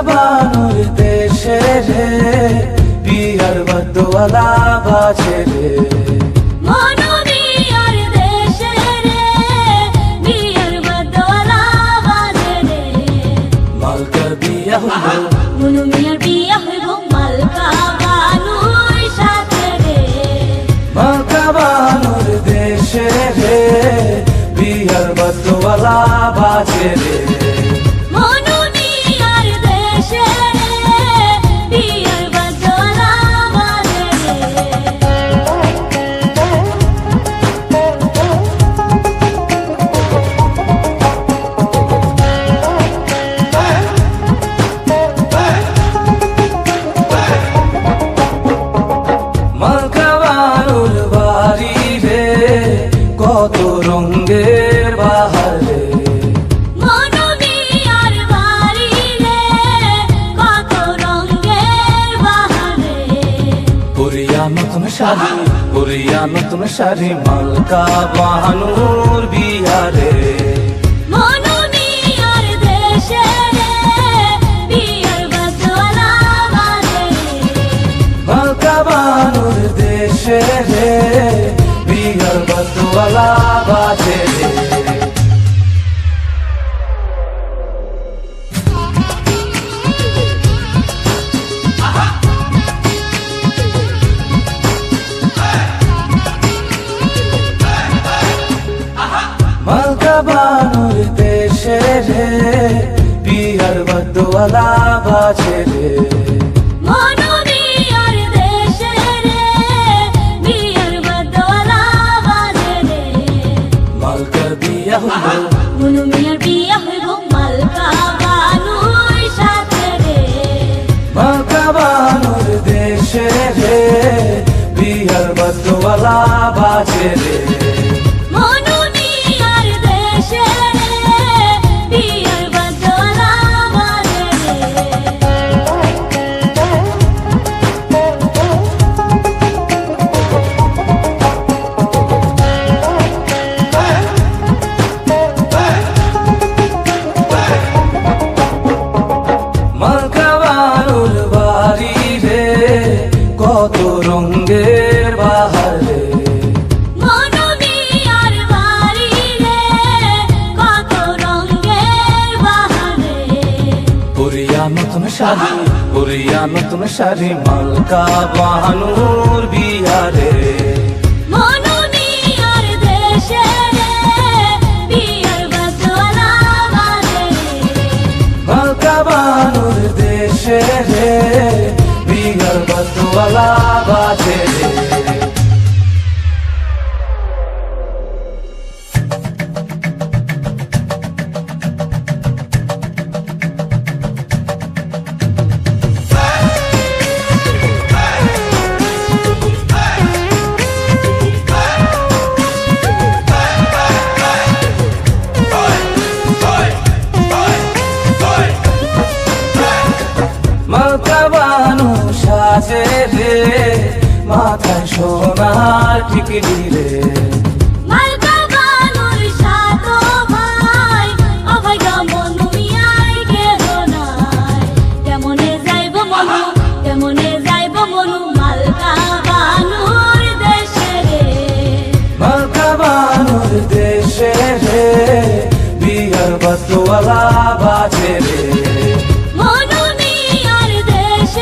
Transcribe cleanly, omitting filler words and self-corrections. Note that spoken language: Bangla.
বানুর দেশে রে বিয়ার বদওয়ালা বাজে রে মনুমিয়ার দেশে রে বিয়ার বদওয়ালা বাজে রে মালকার বিয়া হলো মনুমিয়ার বিয়া হইব মালকা বানুর সাথে রে মালকা বানুর দেশে রে বিয়ার বদওয়ালা বাজে রে মনুমিয়ার দেশে রে বিয়ার বদওয়ালা বাজে মালকা বানুর বাড়ি রে কত রঙের বাহার রে মনুমিয়ার বাড়ি রে কত রঙের বাহারে পুরিয়া নতুন শাড়ি মালকা বানুর বিয়া রে মনুমিয়ার দেশে রে বিয়ার বদওয়ালা বাজে মালকা বানুর দেশে রে বিয়ার বদওয়ালা বাজে রে মালকা বানুর দেশে রে বিয়ার বদওয়ালা বাজে রে মনুমিয়ার দেশে রে বিয়ার বদওয়ালা বাজে রে মালকার বিয়া হলো মনুমিয়ার বিয়া হইব মালকা বানুর সাথে রে মালকা বানুর দেশে রে বিয়ার বদওয়ালা বাজে রে মনুমিয়ার দেশে রে বিয়ার বদওয়ালা বাজে মালকা বানুর বাড়ি রে কত রঙের বাহার রে মনুমিয়ার বাড়ি রে কত রঙের বাহারে পুরিয়া নতুন শাড়ি মালকা বানুর বিয়া রে মনুমিয়ার দেশে রে বিয়ার বদওয়ালা বাজে মালকা বানুর দেশে রে বিয়ার বদওয়ালা বাজে রে মালকা বানু সাজে রে মাথায় সোনার টিকলি রে মালকা বানুর সাতো ভাই অভাগা মনুমিয়ার কেহ নাই কেমনে যাইব মনু মালকা বানুর দেশে রে মালকা বানুর দেশে রে বিয়ার বদওয়ালা বাজে